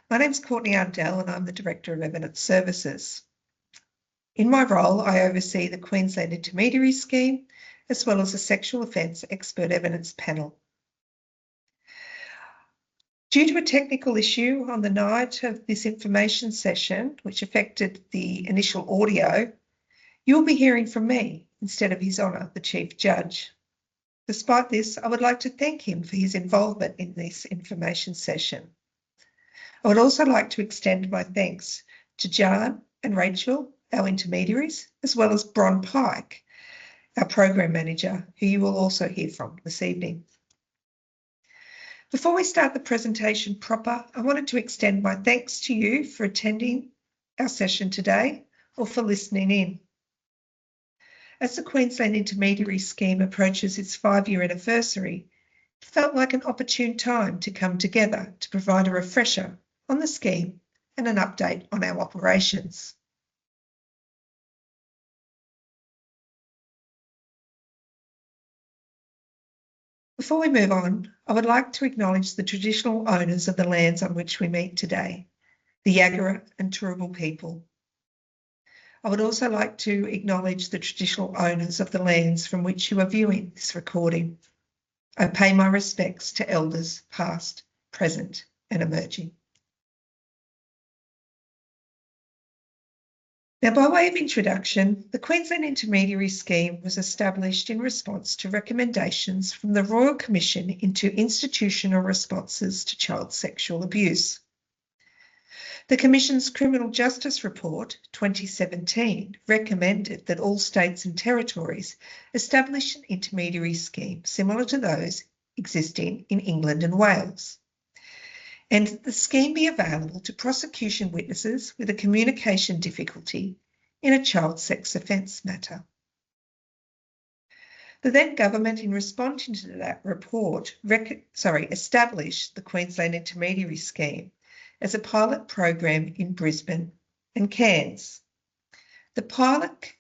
My name's Courtney Ardell and I'm the Director of Evidence Services. In my role, I oversee the Queensland Intermediary Scheme, as well as the Sexual Offence Expert Evidence Panel. Due to a technical issue on the night of this information session, which affected the initial audio, you'll be hearing from me instead of His Honour, the Chief Judge. Despite this, I would like to thank him for his involvement in this information session. I would also like to extend my thanks to Jan and Rachel, our intermediaries, as well as Bron Pike, our Program Manager, who you will also hear from this evening. Before we start the presentation proper, I wanted to extend my thanks to you for attending our session today or for listening in. As the Queensland Intermediary Scheme approaches its 5-year anniversary, it felt like an opportune time to come together to provide a refresher on the scheme and an update on our operations. Before we move on, I would like to acknowledge the traditional owners of the lands on which we meet today, the Yagara and Turrbal people. I would also like to acknowledge the traditional owners of the lands from which you are viewing this recording. I pay my respects to elders past, present and emerging. Now, by way of introduction, the Queensland Intermediary Scheme was established in response to recommendations from the Royal Commission into Institutional Responses to Child Sexual Abuse. The Commission's Criminal Justice Report 2017 recommended that all states and territories establish an intermediary scheme similar to those existing in England and Wales, and the scheme be available to prosecution witnesses with a communication difficulty in a child sex offence matter. The then government, in responding to that report, established the Queensland Intermediary Scheme as a pilot program in Brisbane and Cairns. The pilot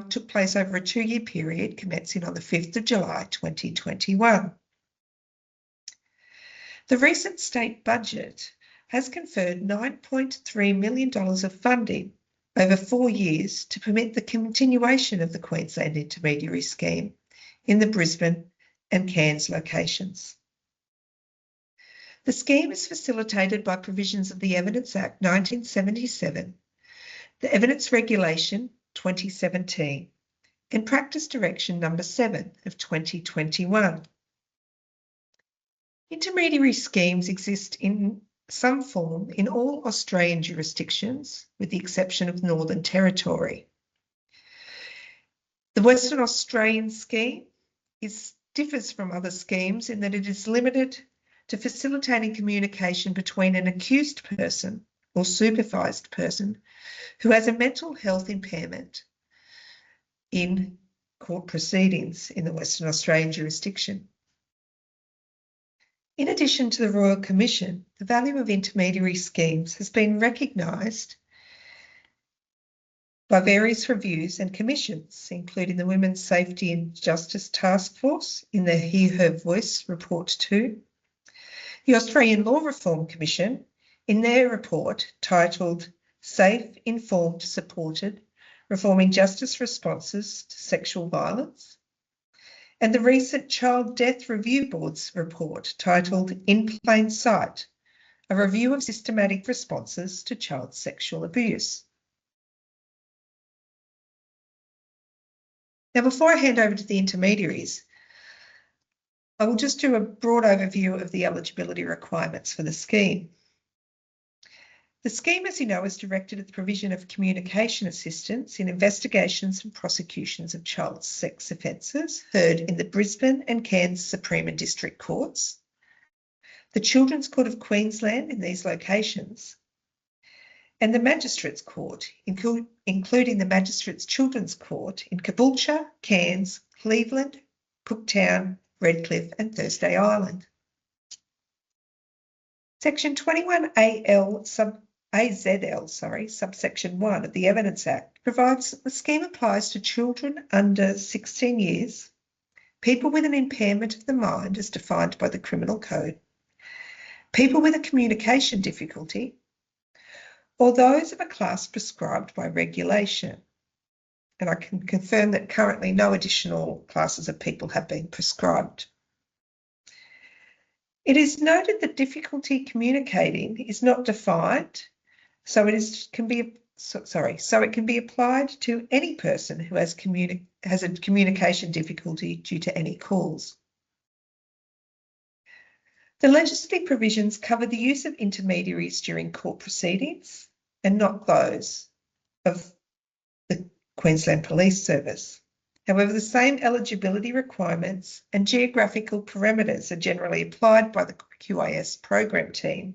took place over a 2-year period commencing on the 5th of July 2021. The recent state budget has conferred $9.3 million of funding over 4 years to permit the continuation of the Queensland Intermediary Scheme in the Brisbane and Cairns locations. The scheme is facilitated by provisions of the Evidence Act 1977, the Evidence Regulation 2017, and Practice Direction No. 7 of 2021. Intermediary schemes exist in some form in all Australian jurisdictions, with the exception of Northern Territory. The Western Australian scheme differs from other schemes in that it is limited to facilitating communication between an accused person or supervised person who has a mental health impairment in court proceedings in the Western Australian jurisdiction. In addition to the Royal Commission, the value of intermediary schemes has been recognised by various reviews and commissions, including the Women's Safety and Justice Task Force in the Hear Her Voice Report 2, the Australian Law Reform Commission in their report titled Safe, Informed, Supported, Reforming Justice Responses to Sexual Violence, and the recent Child Death Review Board's report titled In Plain Sight, a review of systematic responses to child sexual abuse. Now, before I hand over to the intermediaries, I will just do a broad overview of the eligibility requirements for the scheme. The scheme, as you know, is directed at the provision of communication assistance in investigations and prosecutions of child sex offences heard in the Brisbane and Cairns Supreme and District Courts, the Children's Court of Queensland in these locations, and the Magistrates Court, including the Magistrates Children's Court in Caboolture, Cairns, Cleveland, Cooktown, Redcliffe and Thursday Island. Section 21AZL, subsection 1 of the Evidence Act provides that the scheme applies to children under 16 years, people with an impairment of the mind as defined by the Criminal Code, people with a communication difficulty, or those of a class prescribed by regulation. And I can confirm that currently no additional classes of people have been prescribed. It is noted that difficulty communicating is not defined, so it can be applied to any person who has a communication difficulty due to any cause. The legislative provisions cover the use of intermediaries during court proceedings and not those of the Queensland Police Service. However, the same eligibility requirements and geographical parameters are generally applied by the QIS Program Team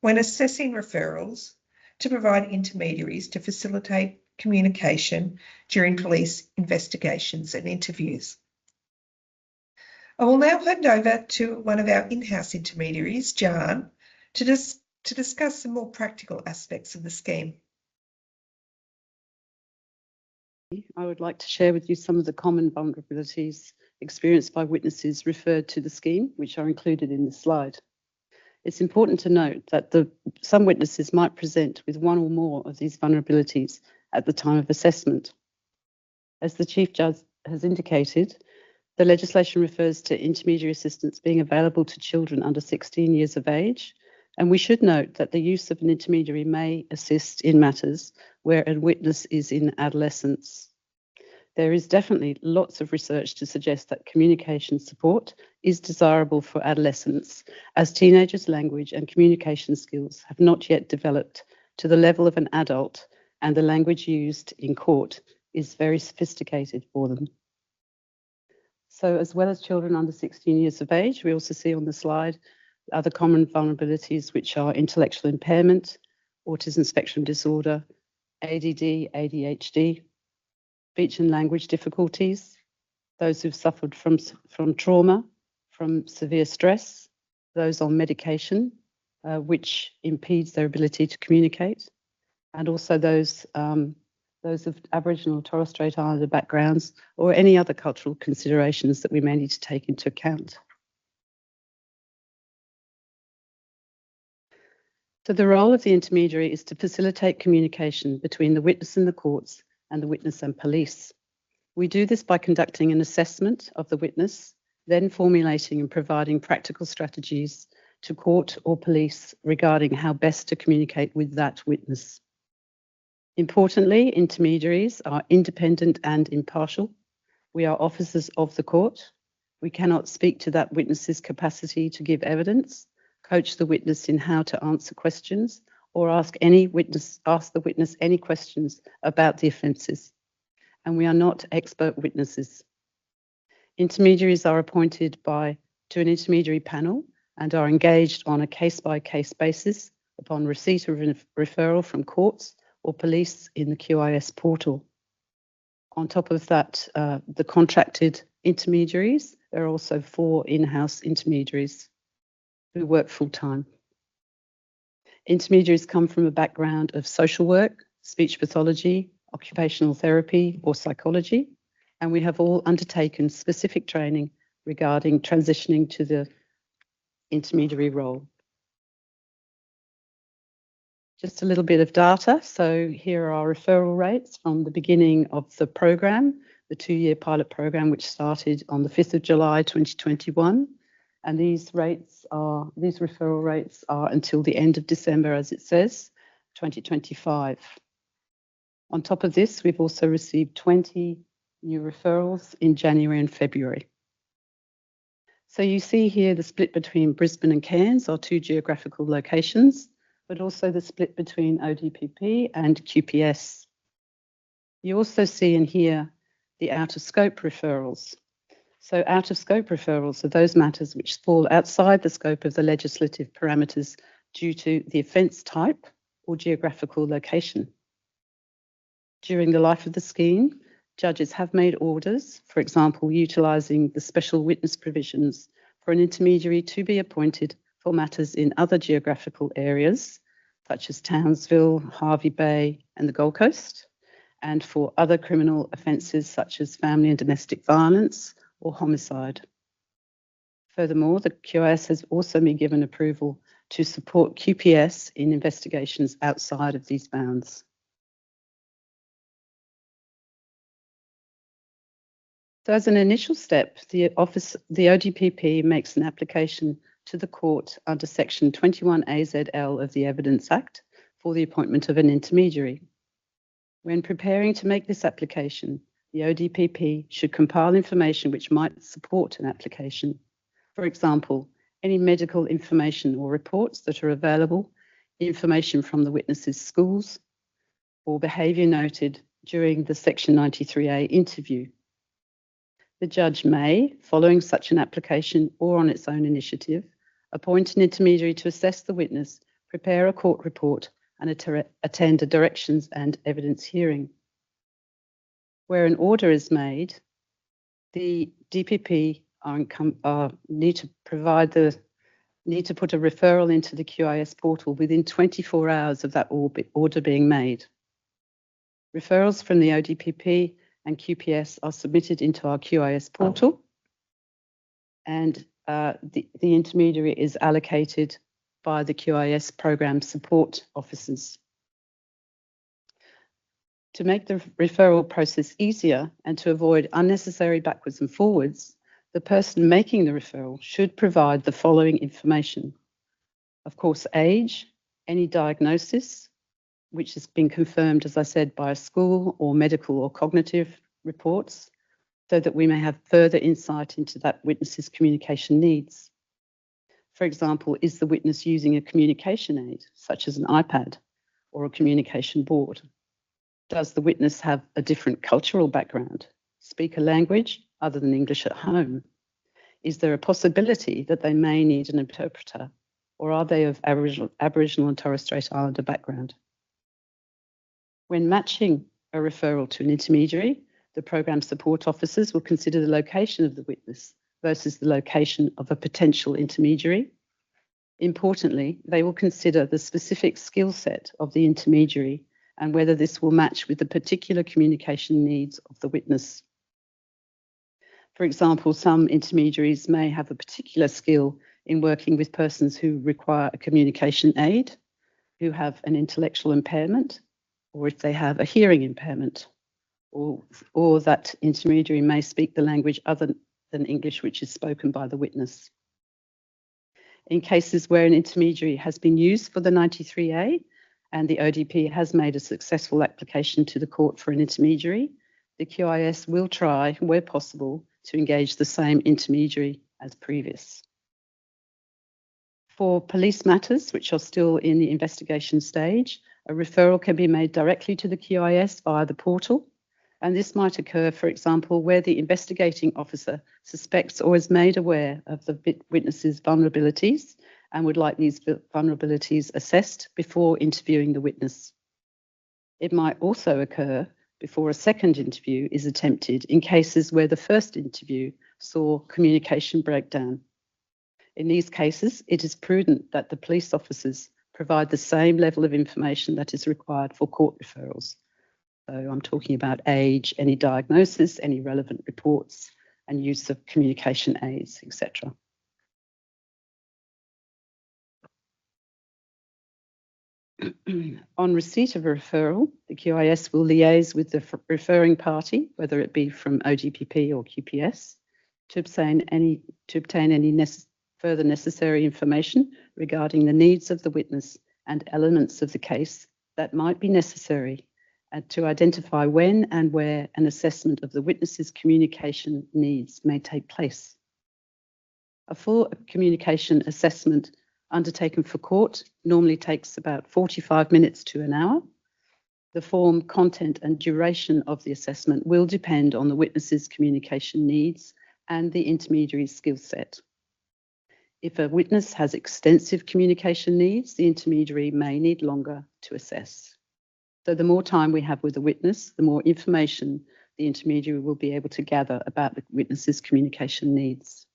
when assessing referrals to provide intermediaries to facilitate communication during police investigations and interviews. I will now hand over to one of our in-house intermediaries, Jan, to discuss some more practical aspects of the scheme. I would like to share with you some of the common vulnerabilities experienced by witnesses referred to the scheme, which are included in the slide. It's important to note that some witnesses might present with one or more of these vulnerabilities at the time of assessment. As the Chief Judge has indicated, the legislation refers to intermediary assistance being available to children under 16 years of age, and we should note that the use of an intermediary may assist in matters where a witness is in adolescence. There is definitely lots of research to suggest that communication support is desirable for adolescents, as teenagers' language and communication skills have not yet developed to the level of an adult, and the language used in court is very sophisticated for them. So, as well as children under 16 years of age, we also see on the slide other common vulnerabilities, which are intellectual impairment, autism spectrum disorder, ADD, ADHD, speech and language difficulties, those who've suffered from trauma, from severe stress, those on medication, which impedes their ability to communicate, and also those of Aboriginal or Torres Strait Islander backgrounds, or any other cultural considerations that we may need to take into account. So the role of the intermediary is to facilitate communication between the witness and the courts and the witness and police. We do this by conducting an assessment of the witness, then formulating and providing practical strategies to court or police regarding how best to communicate with that witness. Importantly, intermediaries are independent and impartial. We are officers of the court. We cannot speak to that witness's capacity to give evidence, coach the witness in how to answer questions, or ask the witness any questions about the offences. And we are not expert witnesses. Intermediaries are appointed to an intermediary panel and are engaged on a case-by-case basis upon receipt of a referral from courts or police in the QIS portal. On top of that, the contracted intermediaries, there are also 4 in-house intermediaries who work full-time. Intermediaries come from a background of social work, speech pathology, occupational therapy, or psychology, and we have all undertaken specific training regarding transitioning to the intermediary role. Just a little bit of data. So here are our referral rates from the beginning of the program, the 2-year pilot program, which started on the 5th of July 2021. And these referral rates are until the end of December, as it says, 2025. On top of this, we've also received 20 new referrals in January and February. So you see here the split between Brisbane and Cairns, our 2 geographical locations, but also the split between ODPP and QPS. You also see in here the out-of-scope referrals. So out-of-scope referrals are those matters which fall outside the scope of the legislative parameters due to the offence type or geographical location. During the life of the scheme, judges have made orders, for example, utilising the special witness provisions for an intermediary to be appointed for matters in other geographical areas, such as Townsville, Hervey Bay and the Gold Coast, and for other criminal offences such as family and domestic violence or homicide. Furthermore, the QIS has also been given approval to support QPS in investigations outside of these bounds. So as an initial step, the ODPP makes an application to the court under Section 21AZL of the Evidence Act for the appointment of an intermediary. When preparing to make this application, the ODPP should compile information which might support an application. For example, any medical information or reports that are available, information from the witness's schools, or behaviour noted during the Section 93A interview. The judge may, following such an application or on its own initiative, appoint an intermediary to assess the witness, prepare a court report, and attend a directions and evidence hearing. Where an order is made, the DPP need to put a referral into the QIS portal within 24 hours of that order being made. Referrals from the ODPP and QPS are submitted into our QIS portal, and the intermediary is allocated by the QIS Program Support Officers. To make the referral process easier and to avoid unnecessary backwards and forwards, the person making the referral should provide the following information. Of course, age, any diagnosis, which has been confirmed, as I said, by a school or medical or cognitive reports, so that we may have further insight into that witness's communication needs. For example, is the witness using a communication aid, such as an iPad or a communication board? Does the witness have a different cultural background, speak a language other than English at home? Is there a possibility that they may need an interpreter, or are they of Aboriginal and Torres Strait Islander background? When matching a referral to an intermediary, the program support officers will consider the location of the witness versus the location of a potential intermediary. Importantly, they will consider the specific skill set of the intermediary and whether this will match with the particular communication needs of the witness. For example, some intermediaries may have a particular skill in working with persons who require a communication aid, who have an intellectual impairment, or if they have a hearing impairment, or that intermediary may speak the language other than English which is spoken by the witness. In cases where an intermediary has been used for the 93A and the ODP has made a successful application to the court for an intermediary, the QIS will try, where possible, to engage the same intermediary as previous. For police matters which are still in the investigation stage, a referral can be made directly to the QIS via the portal, and this might occur, for example, where the investigating officer suspects or is made aware of the witness's vulnerabilities and would like these vulnerabilities assessed before interviewing the witness. It might also occur before a second interview is attempted in cases where the first interview saw communication breakdown. In these cases, it is prudent that the police officers provide the same level of information that is required for court referrals. So I'm talking about age, any diagnosis, any relevant reports, and use of communication aids, etc. On receipt of a referral, the QIS will liaise with the referring party, whether it be from ODPP or QPS, to obtain any further necessary information regarding the needs of the witness and elements of the case that might be necessary, and to identify when and where an assessment of the witness's communication needs may take place. A full communication assessment undertaken for court normally takes about 45 minutes to an hour. The form, content, and duration of the assessment will depend on the witness's communication needs and the intermediary's skill set. If a witness has extensive communication needs, the intermediary may need longer to assess. So the more time we have with the witness, the more information the intermediary will be able to gather about the witness's communication needs.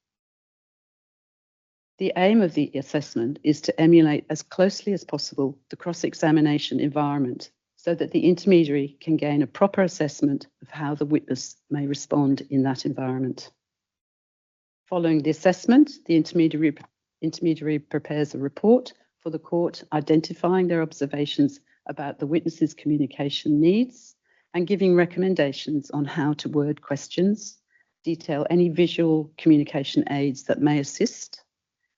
The aim of the assessment is to emulate as closely as possible the cross-examination environment so that the intermediary can gain a proper assessment of how the witness may respond in that environment. Following the assessment, the intermediary prepares a report for the court, identifying their observations about the witness's communication needs and giving recommendations on how to word questions, detail any visual communication aids that may assist,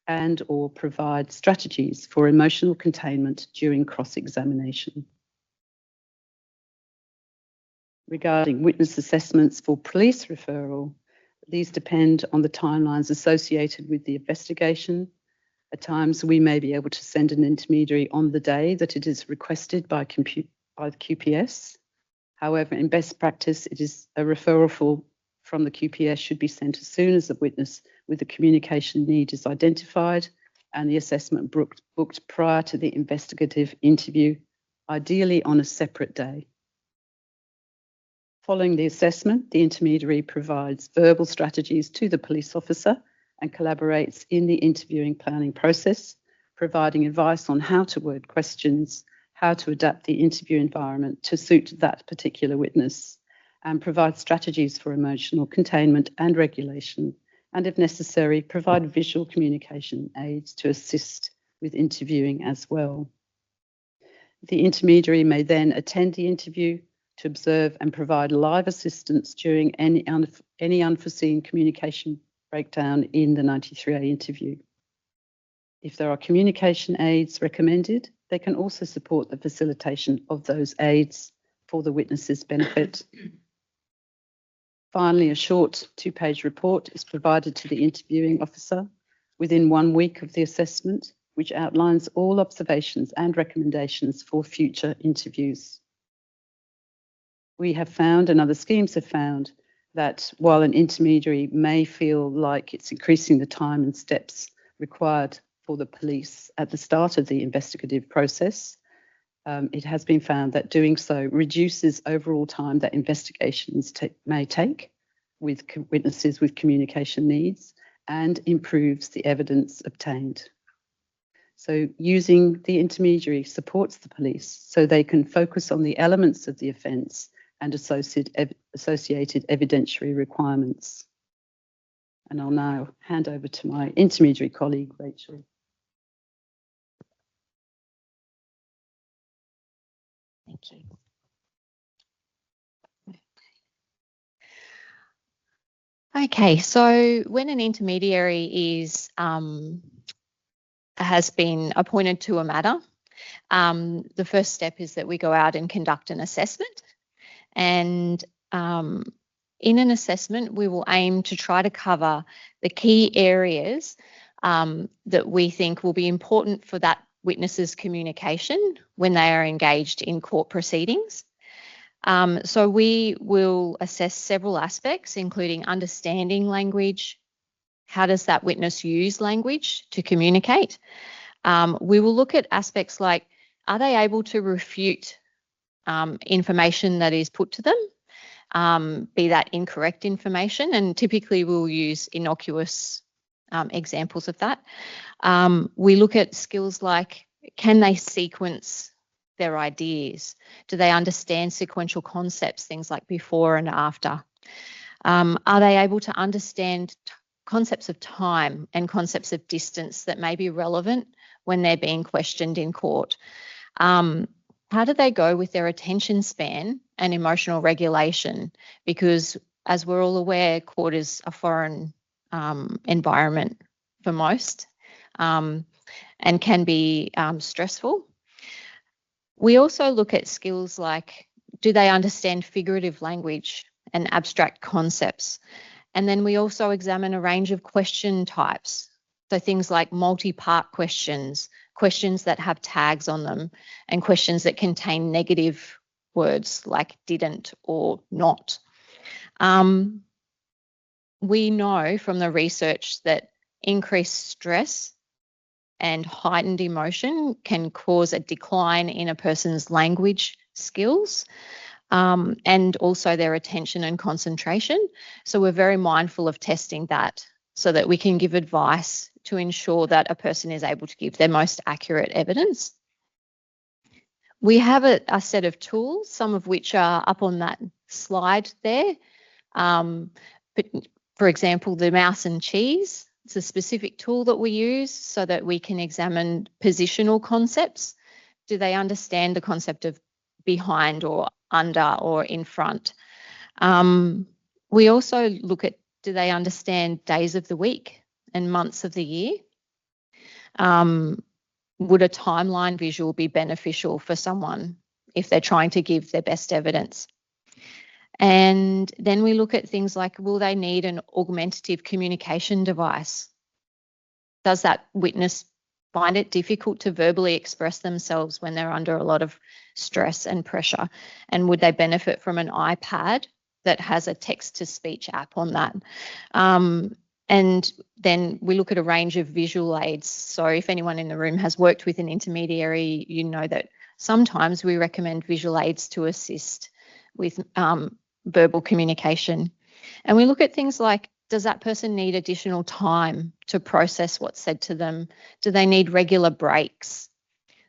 and or provide strategies for emotional containment during cross-examination. Regarding witness assessments for police referral, these depend on the timelines associated with the investigation. At times, we may be able to send an intermediary on the day that it is requested by the QPS. However, in best practice, it is a referral from the QPS should be sent as soon as the witness with the communication need is identified and the assessment booked prior to the investigative interview, ideally on a separate day. Following the assessment, the intermediary provides verbal strategies to the police officer and collaborates in the interviewing planning process, providing advice on how to word questions, how to adapt the interview environment to suit that particular witness, and provide strategies for emotional containment and regulation, and if necessary, provide visual communication aids to assist with interviewing as well. The intermediary may then attend the interview to observe and provide live assistance during any unforeseen communication breakdown in the 93A interview. If there are communication aids recommended, they can also support the facilitation of those aids for the witness's benefit. Finally, a short 2-page report is provided to the interviewing officer within 1 week of the assessment, which outlines all observations and recommendations for future interviews. We have found, and other schemes have found, that while an intermediary may feel like it's increasing the time and steps required for the police at the start of the investigative process, it has been found that doing so reduces overall time that investigations may take with witnesses with communication needs and improves the evidence obtained. So using the intermediary supports the police so they can focus on the elements of the offence and associated evidentiary requirements. And I'll now hand over to my intermediary colleague, Rachel. Thank you. Okay, so when an intermediary has been appointed to a matter, the first step is that we go out and conduct an assessment. And in an assessment, we will aim to try to cover the key areas that we think will be important for that witness's communication when they are engaged in court proceedings. So we will assess several aspects, including understanding language. How does that witness use language to communicate? We will look at aspects like, are they able to refute information that is put to them, be that incorrect information, and typically we'll use innocuous examples of that. We look at skills like, can they sequence their ideas? Do they understand sequential concepts, things like before and after? Are they able to understand concepts of time and concepts of distance that may be relevant when they're being questioned in court? How do they go with their attention span and emotional regulation? Because as we're all aware, court is a foreign environment for most and can be stressful. We also look at skills like, do they understand figurative language and abstract concepts? And then we also examine a range of question types. So things like multi-part questions, questions that have tags on them, and questions that contain negative words like didn't or not. We know from the research that increased stress and heightened emotion can cause a decline in a person's language skills and also their attention and concentration. So we're very mindful of testing that so that we can give advice to ensure that a person is able to give their most accurate evidence. We have a set of tools, some of which are up on that slide there. But for example, the mouse and cheese It's a specific tool that we use so that we can examine positional concepts. Do they understand the concept of behind or under or in front? We also look at, do they understand days of the week and months of the year? Would a timeline visual be beneficial for someone if they're trying to give their best evidence? And then we look at things like, will they need an augmentative communication device? Does that witness find it difficult to verbally express themselves when they're under a lot of stress and pressure? And would they benefit from an iPad that has a text-to-speech app on that? And then we look at a range of visual aids. So if anyone in the room has worked with an intermediary, you know that sometimes we recommend visual aids to assist with verbal communication. And we look at things like, does that person need additional time to process what's said to them? Do they need regular breaks?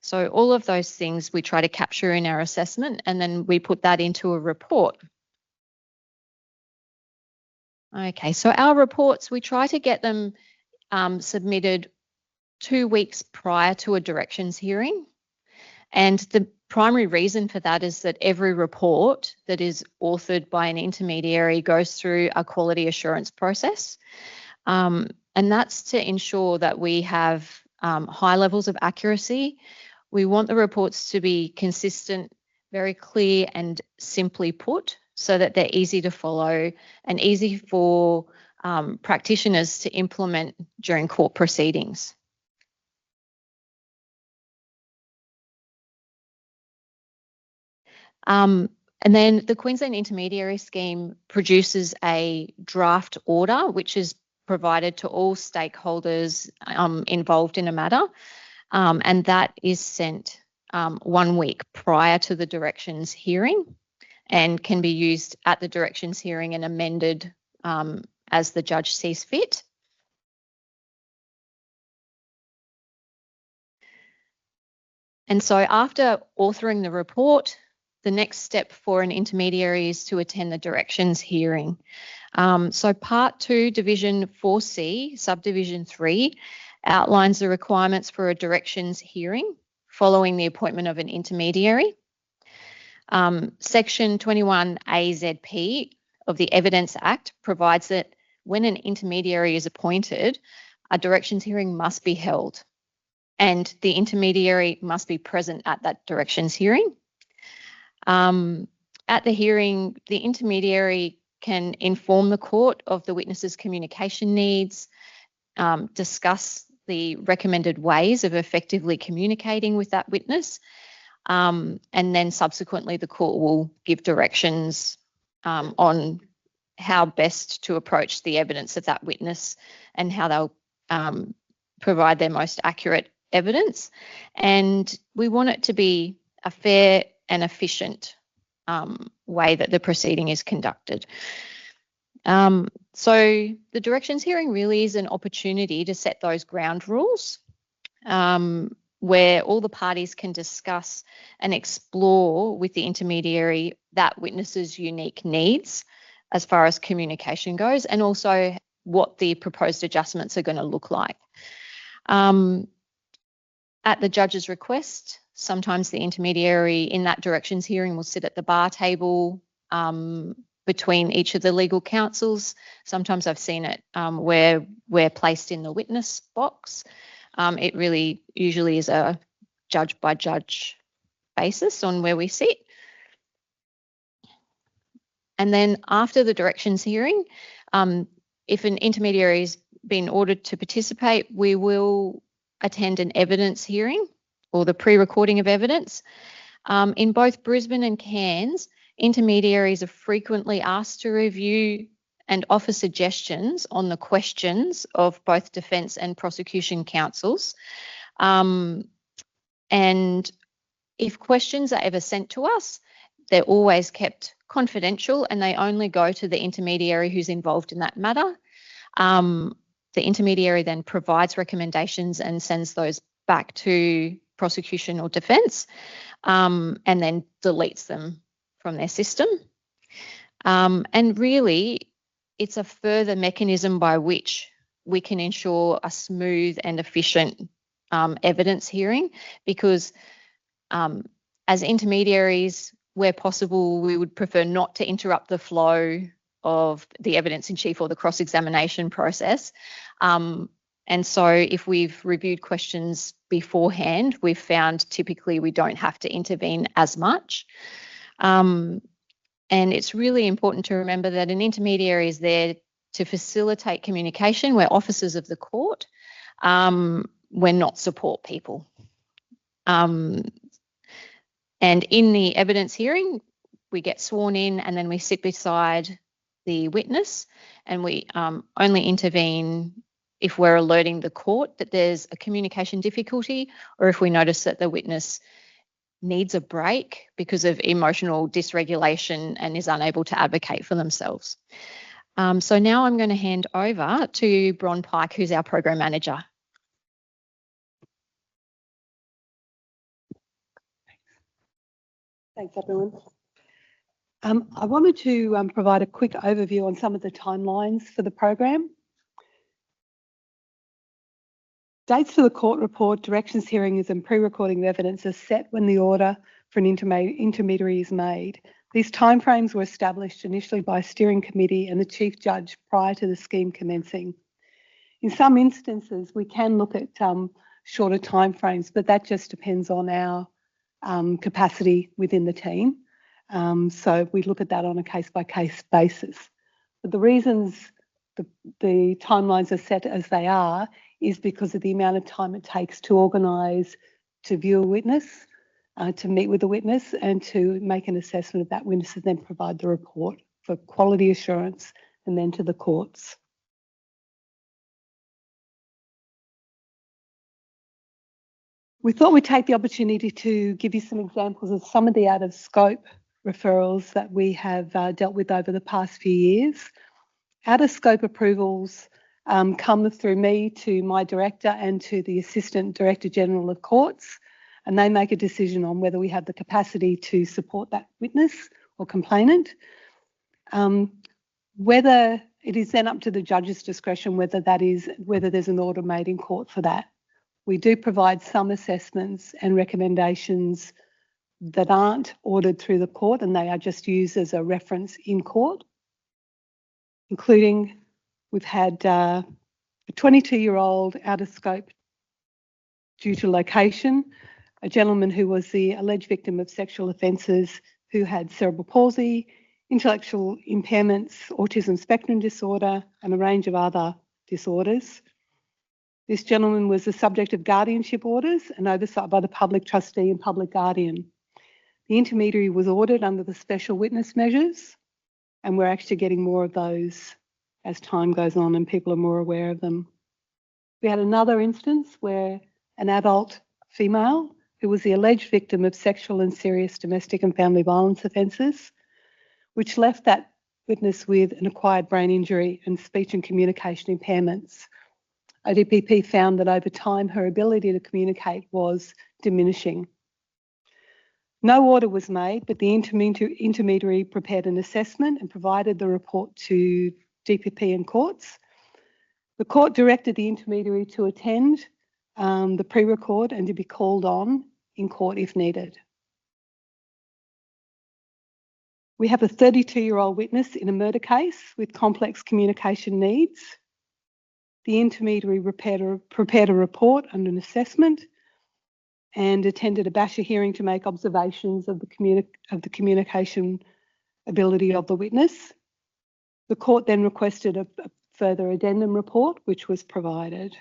So all of those things we try to capture in our assessment, and then we put that into a report. Okay, so our reports, we try to get them submitted 2 weeks prior to a directions hearing. And the primary reason for that is that every report that is authored by an intermediary goes through a quality assurance process. And that's to ensure that we have high levels of accuracy. We want the reports to be consistent, very clear and simply put, so that they're easy to follow and easy for practitioners to implement during court proceedings. And then the Queensland Intermediary Scheme produces a draft order, which is provided to all stakeholders involved in a matter, and that is sent 1 week prior to the directions hearing and can be used at the directions hearing and amended as the judge sees fit. And so after authoring the report, the next step for an intermediary is to attend the directions hearing. So Part 2, Division 4C, Subdivision 3, outlines the requirements for a directions hearing following the appointment of an intermediary. Section 21 AZP of the Evidence Act provides that when an intermediary is appointed, a directions hearing must be held, and the intermediary must be present at that directions hearing. At the hearing, the intermediary can inform the court of the witness's communication needs, discuss the recommended ways of effectively communicating with that witness, and then subsequently the court will give directions on how best to approach the evidence of that witness and how they'll provide their most accurate evidence. And we want it to be a fair and efficient way that the proceeding is conducted. So the directions hearing really is an opportunity to set those ground rules where all the parties can discuss and explore with the intermediary that witness's unique needs as far as communication goes, and also what the proposed adjustments are going to look like. At the judge's request, sometimes the intermediary in that directions hearing will sit at the bar table between each of the legal counsels. Sometimes I've seen it where we're placed in the witness box. It really usually is a judge by judge basis on where we sit. And then after the directions hearing, if an intermediary has been ordered to participate, we will attend an evidence hearing or the pre-recording of evidence. In both Brisbane and Cairns, intermediaries are frequently asked to review and offer suggestions on the questions of both defence and prosecution counsels. And if questions are ever sent to us, they're always kept confidential and they only go to the intermediary who's involved in that matter. The intermediary then provides recommendations and sends those back to prosecution or defence, and then deletes them from their system. And really, it's a further mechanism by which we can ensure a smooth and efficient evidence hearing, because as intermediaries, where possible, we would prefer not to interrupt the flow of the evidence in chief or the cross-examination process. And so if we've reviewed questions beforehand, we've found typically we don't have to intervene as much. And it's really important to remember that an intermediary is there to facilitate communication. We're officers of the court. We're not support people. And in the evidence hearing, we get sworn in and then we sit beside the witness, and we only intervene if we're alerting the court that there's a communication difficulty, or if we notice that the witness needs a break because of emotional dysregulation and is unable to advocate for themselves. So now I'm going to hand over to Bron Pike, who's our program manager. Thanks, everyone. I wanted to provide a quick overview on some of the timelines for the program. Dates for the court report, directions hearings and pre-recording of evidence are set when the order for an intermediary is made. These timeframes were established initially by a steering committee and the Chief Judge prior to the scheme commencing. In some instances, we can look at shorter timeframes, but that just depends on our capacity within the team. So we look at that on a case-by-case basis. But the reasons the timelines are set as they are is because of the amount of time it takes to organise, to view a witness, to meet with the witness and to make an assessment of that witness and then provide the report for quality assurance and then to the courts. We thought we'd take the opportunity to give you some examples of some of the out-of-scope referrals that we have dealt with over the past few years. Out-of-scope approvals come through me to my director and to the Assistant Director General of Courts, and they make a decision on whether we have the capacity to support that witness or complainant. Whether it is then up to the judge's discretion whether there's an order made in court for that. We do provide some assessments and recommendations that aren't ordered through the court and they are just used as a reference in court, including we've had a 22-year-old out of scope due to location, a gentleman who was the alleged victim of sexual offences who had cerebral palsy, intellectual impairments, autism spectrum disorder, and a range of other disorders. This gentleman was the subject of guardianship orders and oversight by the public trustee and public guardian. The intermediary was ordered under the special witness measures, and we're actually getting more of those as time goes on and people are more aware of them. We had another instance where an adult female who was the alleged victim of sexual and serious domestic and family violence offences, which left that witness with an acquired brain injury and speech and communication impairments. ODPP found that over time her ability to communicate was diminishing. No order was made, but the intermediary prepared an assessment and provided the report to DPP and courts. The court directed the intermediary to attend the pre-record and to be called on in court if needed. We have a 32-year-old witness in a murder case with complex communication needs. The intermediary prepared a report and an assessment and attended a basher hearing to make observations of the communication ability of the witness. The court then requested a further addendum report, which was provided.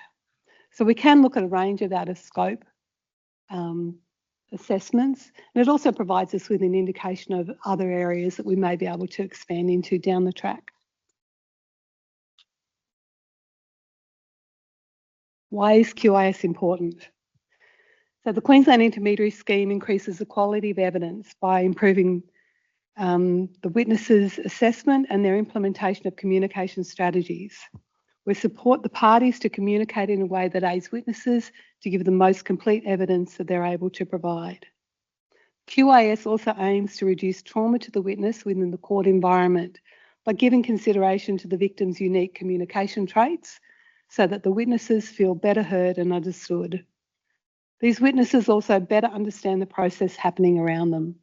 So we can look at a range of out-of-scope assessments, and it also provides us with an indication of other areas that we may be able to expand into down the track. Why is QIS important? So the Queensland Intermediary Scheme increases the quality of evidence by improving the witnesses' assessment and their implementation of communication strategies. We support the parties to communicate in a way that aids witnesses to give the most complete evidence that they're able to provide. QIS also aims to reduce trauma to the witness within the court environment by giving consideration to the victim's unique communication traits, so that the witnesses feel better heard and understood. These witnesses also better understand the process happening around them.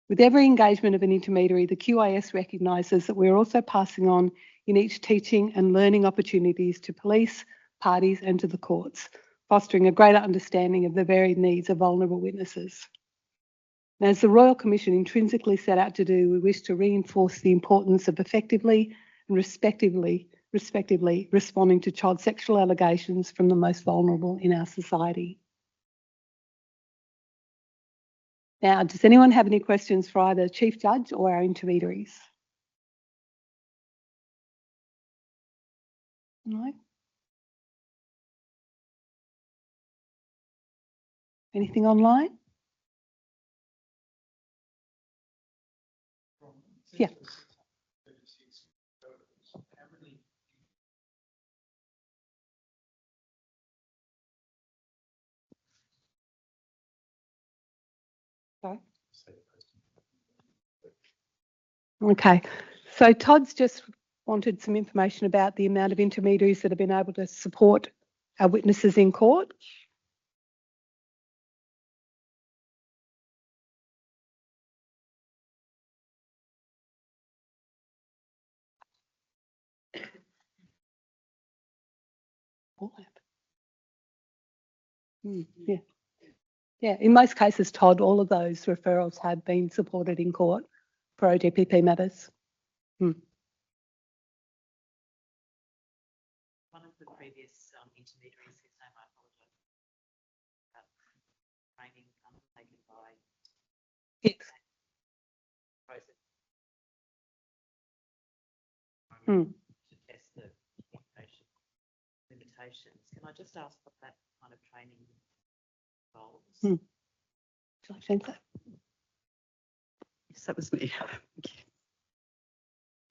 With every engagement of an intermediary, the QIS recognises that we're also passing on in each teaching and learning opportunities to police, parties and to the courts, fostering a greater understanding of the varied needs of vulnerable witnesses. And as the Royal Commission intrinsically set out to do, we wish to reinforce the importance of effectively and respectively responding to child sexual allegations from the most vulnerable in our society. Now, does anyone have any questions for either Chief Judge or our intermediaries? No? Anything online? Yeah. Sorry? Okay, so Todd's just wanted some information about the amount of intermediaries that have been able to support our witnesses in court. Yeah. Yeah, in most cases, Todd, all of those referrals have been supported in court for ODPP matters. One of the previous intermediaries, whose name I apologise, training undertaken by Yes. process to test the communication limitations. Can I just ask what that kind of training involves? Shall I change that? Yes, that was me.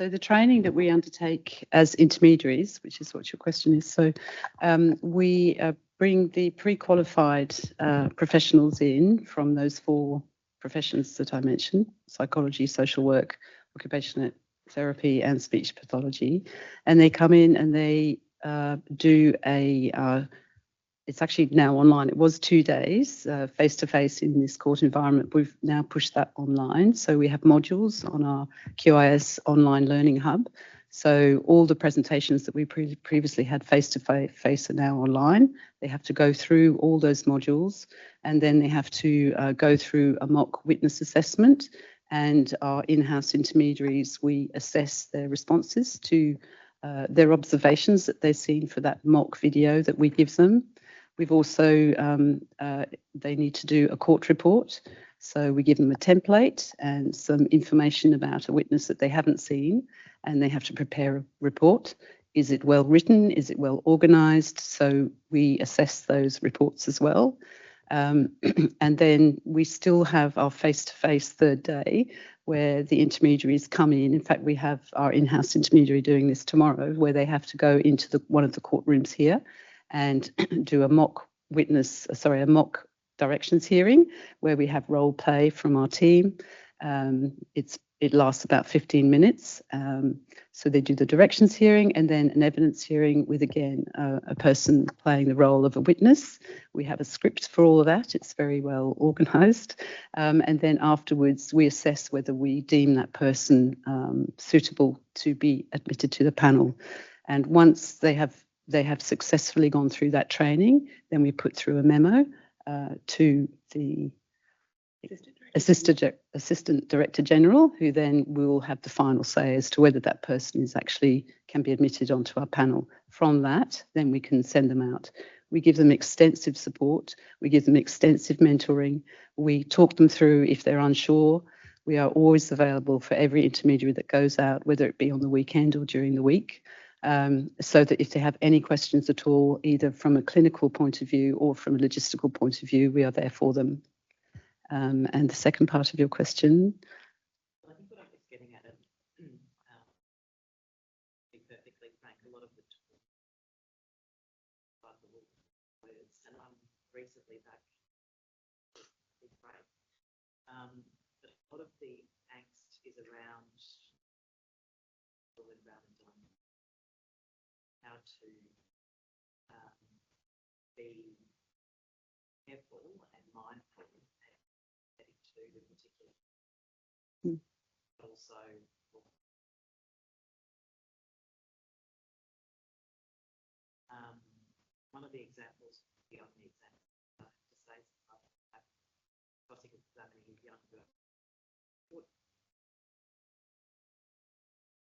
So the training that we undertake as intermediaries, which is what your question is, so we bring the pre-qualified professionals in from those 4 professions that I mentioned: psychology, social work, occupational therapy and speech pathology. And they come in and they do it's actually now online. It was 2 days face-to-face in this court environment. We've now pushed that online. So we have modules on our QIS online learning hub. So all the presentations that we previously had face-to-face are now online. They have to go through all those modules, and then they have to go through a mock witness assessment. And our in-house intermediaries, we assess their responses to their observations that they've seen for that mock video that we give them. We've also, they need to do a court report. So we give them a template and some information about a witness that they haven't seen, and they have to prepare a report. Is it well written? Is it well organised? So we assess those reports as well. And then we still have our face-to-face third day where the intermediaries come in. In fact, we have our in-house intermediary doing this tomorrow, where they have to go into one of the courtrooms here and do a mock directions hearing where we have role play from our team. It lasts about 15 minutes. So they do the directions hearing and then an evidence hearing with, again, a person playing the role of a witness. We have a script for all of that. It's very well organised. And then afterwards, we assess whether we deem that person suitable to be admitted to the panel. And once they have successfully gone through that training, then we put through a memo to the Assistant Director General, who then will have the final say as to whether that person can be admitted onto our panel. From that, then we can send them out. We give them extensive support. We give them extensive mentoring. We talk them through if they're unsure. We are always available for every intermediary that goes out, whether it be on the weekend or during the week. So that if they have any questions at all, either from a clinical point of view or from a logistical point of view, we are there for them. And the second part of your question? I think what I was getting at, to be perfectly frank, a lot of the words, and I'm recently back, it's great. But a lot of the angst is around how to be careful and mindful and adding to the particular. Also, one of the examples beyond the example to say crossing examining a young girl.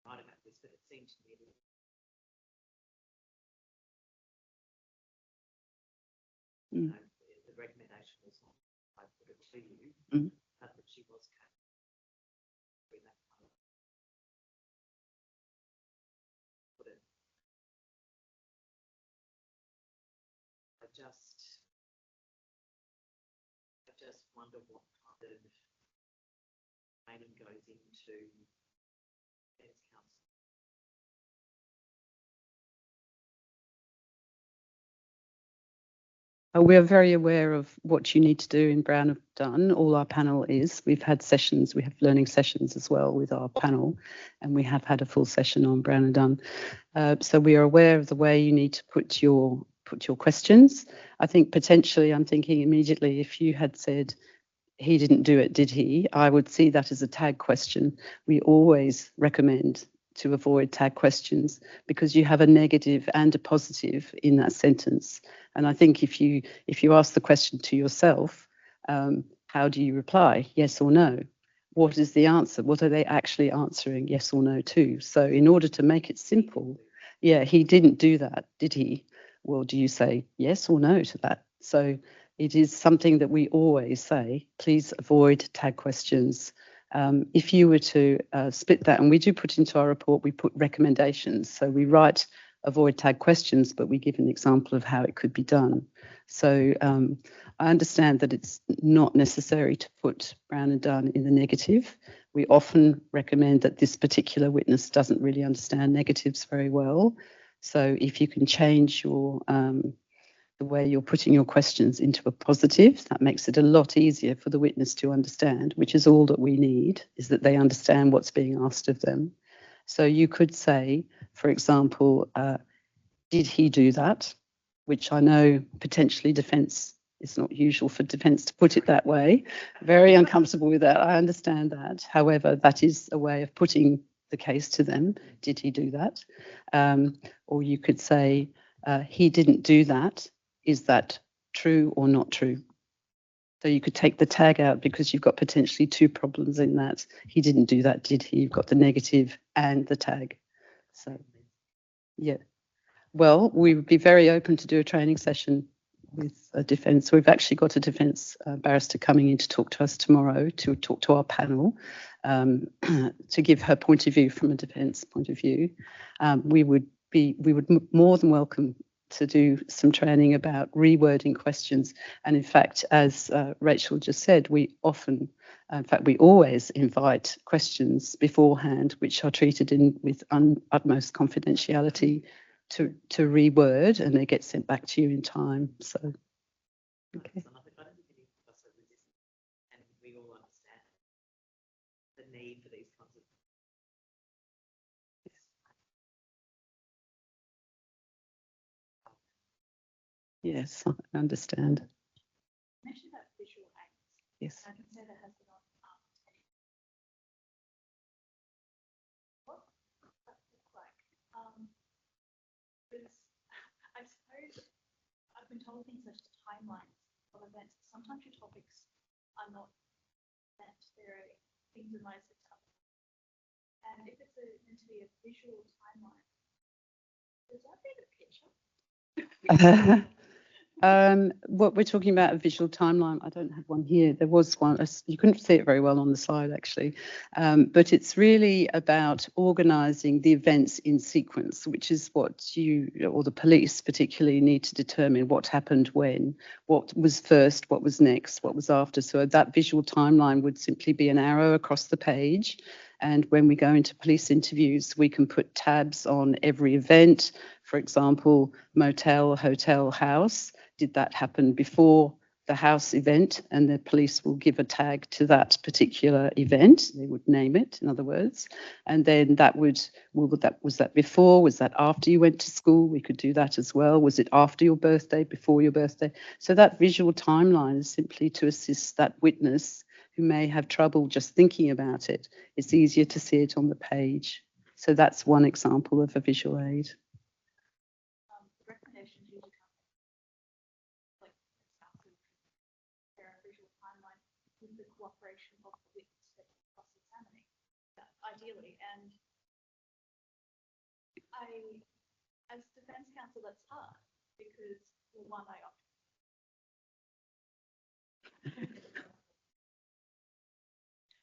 I don't know this, but it seems to me that you know, the recommendation was not I put it to you, but that she was doing that kind of put it. I just wonder what kind of training goes into defence counsel. We are very aware of what you need to do in Brown have done. All our panel is. We've had sessions, we have learning sessions as well with our panel, and we have had a full session on Brown and Dunn. So we are aware of the way you need to put your questions. I think potentially, I'm thinking immediately, if you had said, he didn't do it, did he? I would see that as a tag question. We always recommend to avoid tag questions because you have a negative and a positive in that sentence. And I think if you ask the question to yourself, how do you reply? Yes or no? What is the answer? What are they actually answering yes or no to? So in order to make it simple, yeah, he didn't do that, did he? Well, do you say yes or no to that? So it is something that we always say, please avoid tag questions. If you were to split that, and we do put into our report, we put recommendations. So we write avoid tag questions, but we give an example of how it could be done. So I understand that it's not necessary to put Brown and Dunn in the negative. We often recommend that this particular witness doesn't really understand negatives very well. So if you can change your the way you're putting your questions into a positive, that makes it a lot easier for the witness to understand, which is all that we need, is that they understand what's being asked of them. So you could say, for example, did he do that? Which I know potentially defence, it's not usual for defence to put it that way. Very uncomfortable with that, I understand that. However, that is a way of putting the case to them. Did he do that? Or you could say, he didn't do that. Is that true or not true? So you could take the tag out because you've got potentially two problems in that. He didn't do that, did he? You've got the negative and the tag. So, yeah. Well, we would be very open to do a training session with a defence. We've actually got a defence barrister coming in to talk to us tomorrow, to talk to our panel, to give her point of view from a defence point of view. We would more than welcome to do some training about rewording questions. And in fact, as Rachel just said, we always invite questions beforehand, which are treated with utmost confidentiality to reword, and they get sent back to you in time. So, okay. And we all understand the need for these kinds of. Yes, I understand. You mentioned about visual aids. Yes. I can say that has been on what does that look like? Because I suppose I've been told things such as timelines of events. Sometimes your topics are not meant, there are things in life that come. And if it's meant to be a visual timeline, does that be the picture? What we're talking about, a visual timeline, I don't have one here. There was one, you couldn't see it very well on the slide actually, but it's really about organising the events in sequence, which is what you, or the police particularly, need to determine what happened when, what was first, what was next, what was after. So that visual timeline would simply be an arrow across the page. And when we go into police interviews, we can put tabs on every event. For example, motel, hotel, house. Did that happen before the house event, and the police will give a tag to that particular event. They would name it, in other words, and then was that before? Was that after you went to school? We could do that as well. Was it after your birthday? Before your birthday? So that visual timeline is simply to assist that witness who may have trouble just thinking about it. It's easier to see it on the page. So that's one example of a visual aid. The recommendation usually comes like a visual timeline with the cooperation of the witness that cross-examining, ideally. And as defence counsel, that's hard because, well, one, I often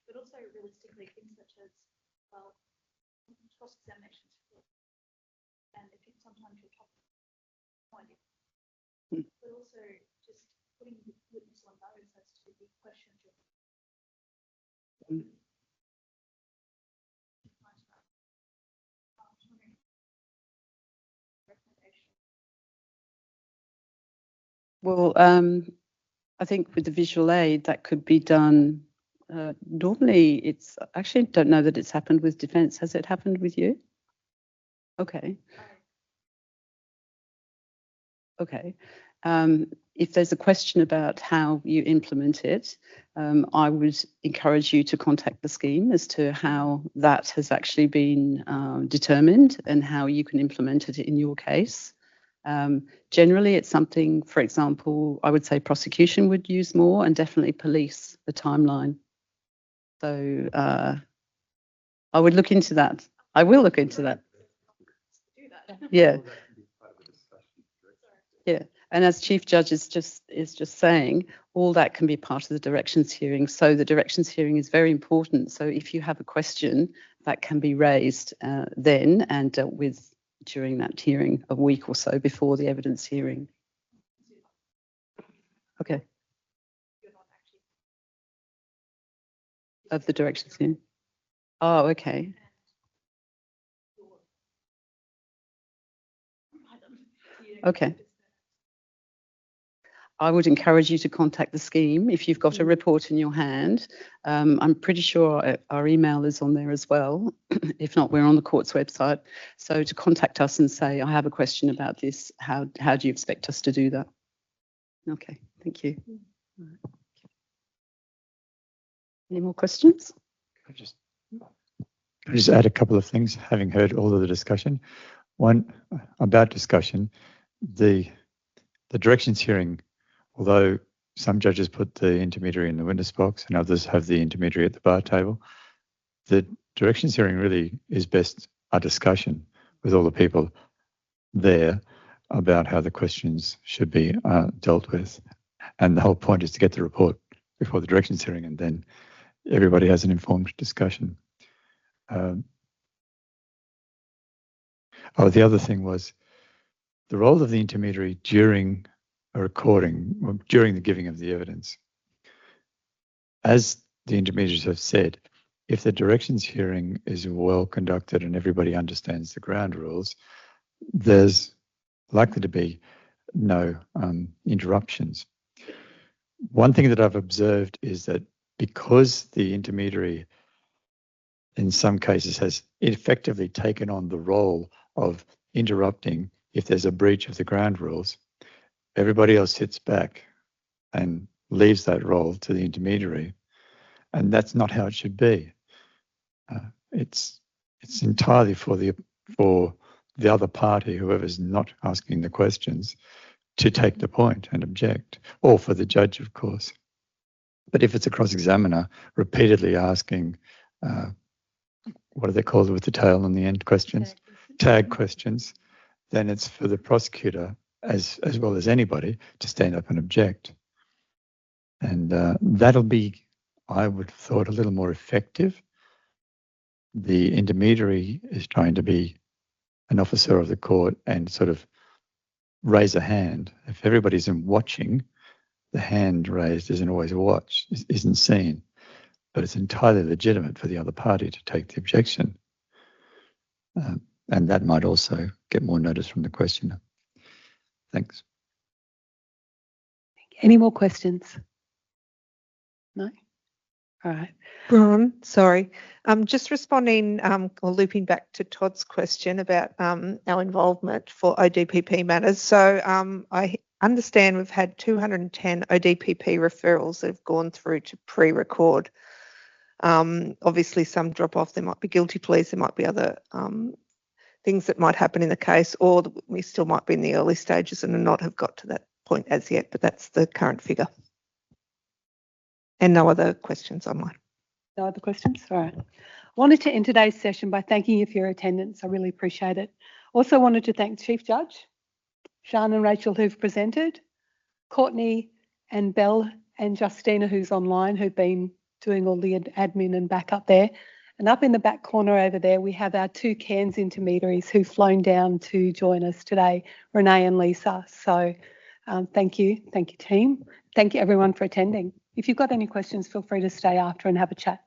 but also realistically things such as, well, cross-examinations, and if you sometimes you're talking point, but also just putting the witness on notice as to the questions you're Well, I think with the visual aid that could be done. Normally, it's actually don't know that it's happened with defence. Has it happened with you? Okay. Okay. If there's a question about how you implement it, I would encourage you to contact the scheme as to how that has actually been determined and how you can implement it in your case. Generally, it's something, for example, I would say prosecution would use more, and definitely police, the timeline. So I would look into that. I will look into that. Yeah. Yeah. And as Chief Judge is just saying, all that can be part of the directions hearing. So the directions hearing is very important. So if you have a question, that can be raised then and dealt with during that hearing a week or so before the evidence hearing. Okay. Of the directions hearing. Oh, okay. Okay. I would encourage you to contact the scheme if you've got a report in your hand. I'm pretty sure our email is on there as well. If not, we're on the court's website. So to contact us and say, I have a question about this, how do you expect us to do that? Okay, thank you. Any more questions? I just add a couple of things, having heard all of the discussion. One, about discussion, the directions hearing, although some judges put the intermediary in the witness box and others have the intermediary at the bar table, the directions hearing really is best a discussion with all the people there about how the questions should be dealt with. And the whole point is to get the report before the directions hearing, and then everybody has an informed discussion. The other thing was the role of the intermediary during a recording, or during the giving of the evidence. As the intermediaries have said, if the directions hearing is well conducted and everybody understands the ground rules, there's likely to be no interruptions. One thing that I've observed is that because the intermediary in some cases has effectively taken on the role of interrupting if there's a breach of the ground rules, everybody else sits back and leaves that role to the intermediary. And that's not how it should be. It's entirely for the other party, whoever's not asking the questions, to take the point and object, or for the judge, of course. But if it's a cross-examiner repeatedly asking, what do they call it with the tail on the end questions? Tag questions. Then it's for the prosecutor, as well as anybody, to stand up and object. And that'll be, I would have thought, a little more effective. The intermediary is trying to be an officer of the court and sort of raise a hand. If everybody's watching, the hand raised isn't always watched, isn't seen. But it's entirely legitimate for the other party to take the objection. And that might also get more notice from the questioner. Thanks. Thank Any more questions? No? All right. Ron, sorry. Just responding or looping back to Todd's question about our involvement for ODPP matters. So I understand we've had 210 ODPP referrals that have gone through to pre-record. Obviously, some drop off. There might be guilty pleas. There might be other things that might happen in the case, or we still might be in the early stages and not have got to that point as yet, but that's the current figure. And no other questions online. No other questions? All right. I wanted to end today's session by thanking you for your attendance. I really appreciate it. Also wanted to thank Chief Judge, Sian and Rachel who've presented, Courtney and Belle and Justina who's online, who've been doing all the admin and backup there. And up in the back corner over there, we have our two Cairns intermediaries who've flown down to join us today, Renee and Lisa. So thank you team. Thank you everyone for attending. If you've got any questions, feel free to stay after and have a chat.